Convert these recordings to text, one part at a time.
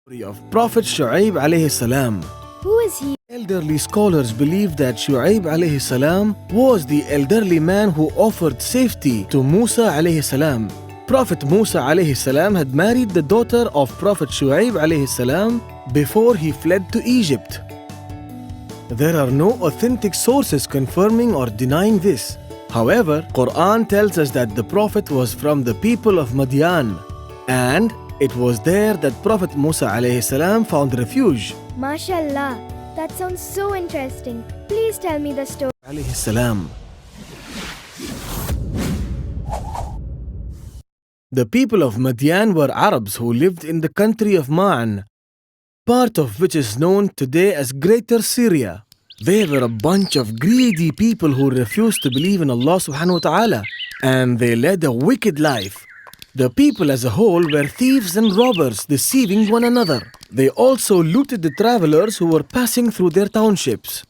Story of Prophet Shoaib alayhi salam. Who is he? Elderly scholars believe that Shoaib alayhi salam was the elderly man who offered safety to Musa alayhi salam. Prophet Musa alayhi salam had married the daughter of Prophet Shoaib alayhi salam before he fled to Egypt. There are no authentic sources confirming or denying this. However, Quran tells us that the Prophet was from the people of Madian, and it was there that Prophet Musa alayhi salam found refuge. MashaAllah. That sounds so interesting. Please tell me the story. Alayhi salam. The people of Madian were Arabs who lived in the country of Ma'an, part of which is known today as Greater Syria. They were a bunch of greedy people who refused to believe in Allah subhanahu wa ta'ala, and they led a wicked life. The people as a whole were thieves and robbers, deceiving one another. They also looted the travelers who were passing through their townships.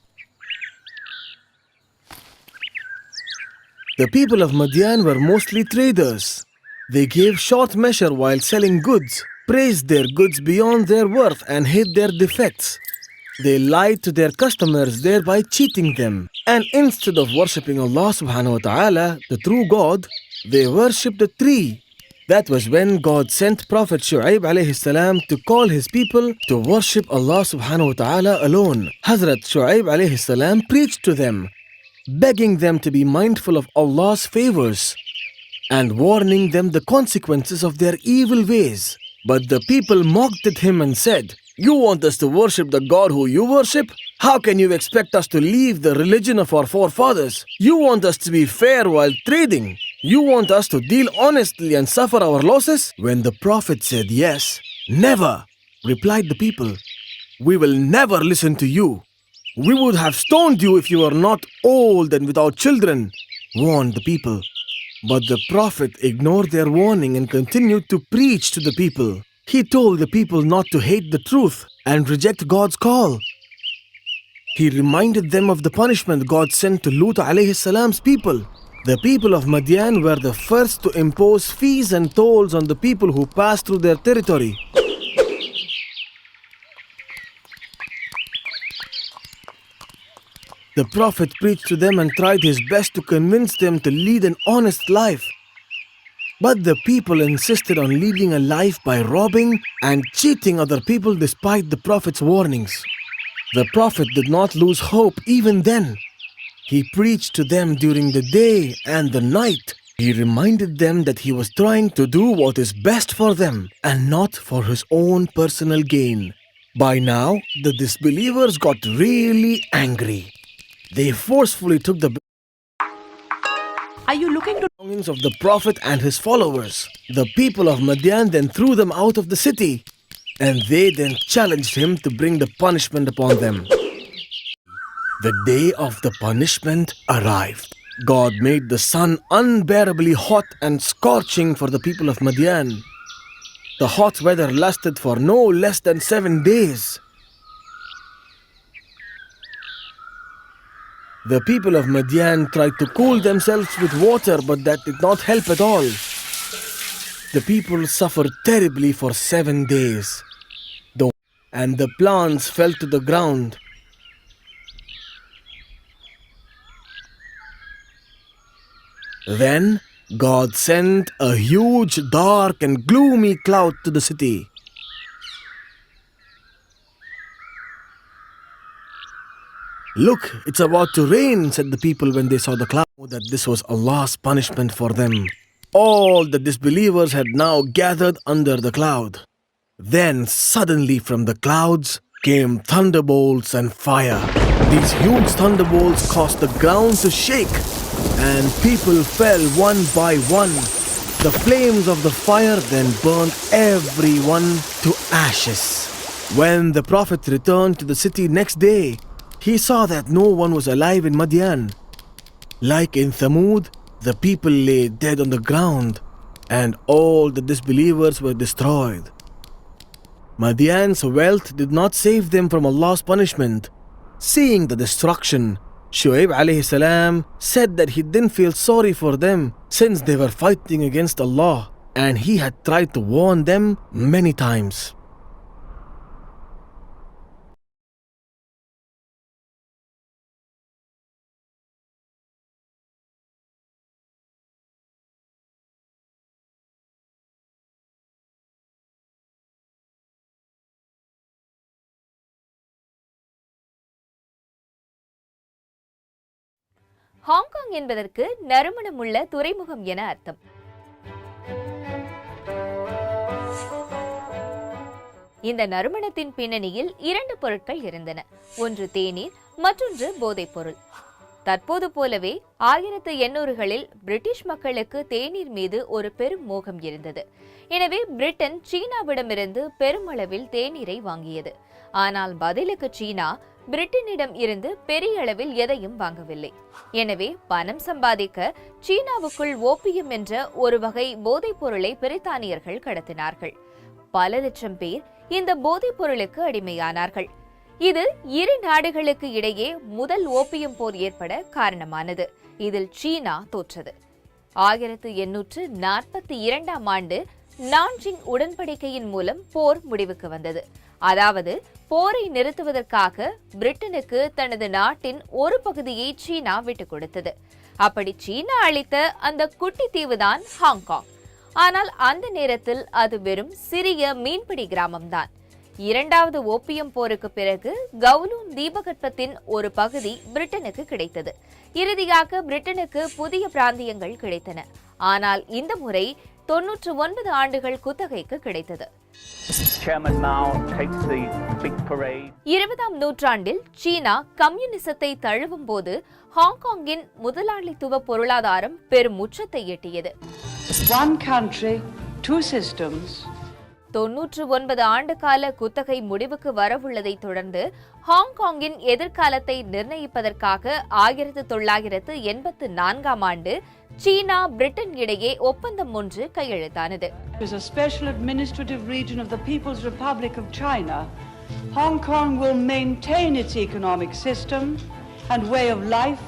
The people of Madian were mostly traders. They gave short measure while selling goods, praised their goods beyond their worth, and hid their defects. They lied to their customers, thereby cheating them. And instead of worshipping Allah subhanahu wa ta'ala, the true God, they worshipped a tree. That was when God sent Prophet Shoaib alayhi salam to call his people to worship Allah subhanahu wa ta'ala alone. Hazrat Shoaib alayhi salam preached to them, begging them to be mindful of Allah's favors and warning them the consequences of their evil ways. But the people mocked at him and said, "You want us to worship the God who you worship? How can you expect us to leave the religion of our forefathers? You want us to be fair while trading? You want us to deal honestly and suffer our losses?" When the Prophet said yes, "Never," replied the people. "We will never listen to you. We would have stoned you if you were not old and without children," warned the people. But the Prophet ignored their warning and continued to preach to the people. He told the people not to hate the truth and reject God's call. He reminded them of the punishment God sent to Lut alayhi salam's people. The people of Madian were the first to impose fees and tolls on the people who passed through their territory. The Prophet preached to them and tried his best to convince them to lead an honest life. But the people insisted on leading a life by robbing and cheating other people despite the Prophet's warnings. The Prophet did not lose hope even then. He preached to them during the day and the night. He reminded them that he was trying to do what is best for them and not for his own personal gain. By now, the disbelievers got really angry. They forcefully took the Are you looking to belongings of the Prophet and his followers. The people of Madian then threw them out of the city, and they then challenged him to bring the punishment upon them. The day of the punishment arrived. God made the sun unbearably hot and scorching for the people of Madian. The hot weather lasted for no less than 7 days. The people of Madian tried to cool themselves with water, but that did not help at all. The people suffered terribly for 7 days, and the plants fell to the ground. Then God sent a huge, dark and gloomy cloud to the city. "Look, it's about to rain," said the people when they saw the cloud. That this was Allah's punishment for them. All the disbelievers had now gathered under the cloud. Then suddenly from the clouds came thunderbolts and fire. These huge thunderbolts caused the ground to shake, and people fell one by one. The flames of the fire then burned everyone to ashes. When the Prophet returned to the city next day, he saw that no one was alive in Madian. Like in Thamud, the people lay dead on the ground, and all the disbelievers were destroyed. Madian's wealth did not save them from Allah's punishment. Seeing the destruction, Shoaib alayhi salam said that he didn't feel sorry for them since they were fighting against Allah, and he had tried to warn them many times. Hong Kong என்பதற்கு நறுமணமுள்ள துறைமுகம் என அர்த்தம். இந்த நறுமணத்தின் பின்னணியில் 2 பொருட்கள் இருந்தன. ஒன்று தேநீர், மற்றொன்று போதைப் பொருள். தற்போது போலவே 1800களில் பிரிட்டிஷ் மக்களுக்கு தேநீர் மீது ஒரு பெரும் மோகம் இருந்தது. எனவே பிரிட்டன் சீனாவிடமிருந்து பெருமளவில் தேநீரை வாங்கியது. ஆனால் பதிலுக்கு சீனா பிரிட்டனிடம் இருந்து பெரிய அளவில் எதையும் வாங்கவில்லை. எனவே பணம் சம்பாதிக்க சீனாவுக்குள் ஓபியம் என்ற ஒரு வகை போதைப் பொருளை பிரித்தானியர்கள் கடத்தினார்கள். பல லட்சம் பேர் இந்த போதைப் பொருளுக்கு அடிமையானார்கள். இது இரு நாடுகளுக்கு இடையே முதல் ஓபியம் போர் ஏற்பட காரணமானது. இதில் சீனா தோற்றது. 1842ஆம் ஆண்டு நான்ஜிங் உடன்படிக்கையின் மூலம் போர் முடிவுக்கு வந்தது. அதாவது போரை நிறுத்துவதற்காக பிரிட்டனுக்கு தனது நாட்டின் ஒரு பகுதியை சீனா விட்டுக் கொடுத்தது. அப்படி சீனா அளித்த அந்த குட்டி தீவுதான் ஹாங்காங். ஆனால் அந்த நேரத்தில் அது வெறும் சிறிய மீன்பிடி கிராமம்தான். 2வது ஓபியம் போருக்கு பிறகு கவுலூன் தீபகற்பத்தின் ஒரு பகுதி பிரிட்டனுக்கு கிடைத்தது. இறுதியாக பிரிட்டனுக்கு புதிய பிராந்தியங்கள் கிடைத்தன. ஆனால் இந்த முறை 99 ஆண்டுகள் குத்தகைக்கு கிடைத்தது. 20ஆம் நூற்றாண்டில் சீனா கம்யூனிசத்தை தழுவும் போது ஹாங்காங்கின் முதலாளித்துவ பொருளாதாரம் பெரும் உச்சத்தை எட்டியது. 99 ஆண்டு கால குத்தகை முடிவுக்கு வரவுள்ளதை தொடர்ந்து ஹாங்காங்கின் எதிர்காலத்தை நிர்ணயிப்பதற்காக 1984ஆம் ஆண்டு சீனா பிரிட்டன் இடையே ஒப்பந்தம் ஒன்று கையெழுத்தானது. Hong Kong will maintain its economic system and way of life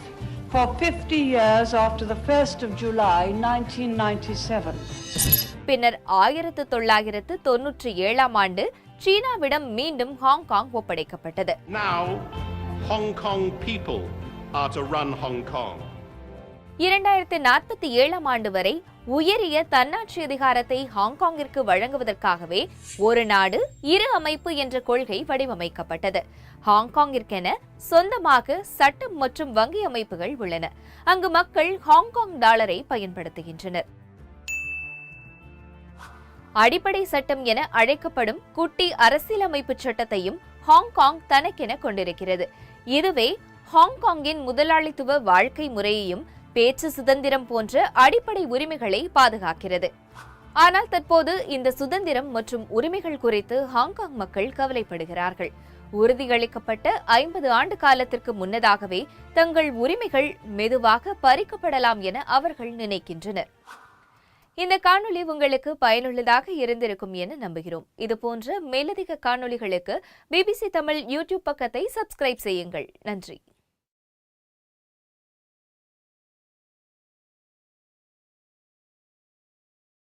for 50 years after the 1st of July 1997. பின்னர் 1997ஆம் ஆண்டு சீனாவிடம் மீண்டும் ஹாங்காங் ஒப்படைக்கப்பட்டது. Now Hong Kong people are to run Hong Kong. 2047ஆம் ஆண்டு வரை உயரிய தன்னாட்சி அதிகாரத்தை ஹாங்காங்கிற்கு வழங்குவதற்காகவே ஒரு நாடு இரு அமைப்பு என்ற கொள்கை வடிவமைக்கப்பட்டது. ஹாங்காங்கிற்கென சொந்தமாக சட்டம் மற்றும் வங்கி அமைப்புகள் உள்ளன. அங்கு மக்கள் ஹாங்காங் டாலரை பயன்படுத்துகின்றனர். அடிப்படை சட்டம் என அழைக்கப்படும் குட்டி அரசியலமைப்பு சட்டத்தையும் ஹாங்காங் தனக்கென கொண்டிருக்கிறது. இதுவே ஹாங்காங்கின் முதலாளித்துவ வாழ்க்கை முறையையும் பேச்சு சுதந்திரம் போன்ற அடிப்படை உரிமைகளை பாதுகாக்கிறது. ஆனால் தற்போது இந்த சுதந்திரம் மற்றும் உரிமைகள் குறித்து ஹாங்காங் மக்கள் கவலைப்படுகிறார்கள். உறுதியளிக்கப்பட்ட 50 ஆண்டு காலத்திற்கு முன்னதாகவே தங்கள் உரிமைகள் மெதுவாக பறிக்கப்படலாம் என அவர்கள் நினைக்கின்றனர். இந்த காணொளி உங்களுக்கு பயனுள்ளதாக இருந்திருக்கும் என நம்புகிறோம். இதுபோன்ற மேலதிக காணொளிகளுக்கு BBC தமிழ் யூடியூப் பக்கத்தை சப்ஸ்கிரைப் செய்யுங்கள். நன்றி.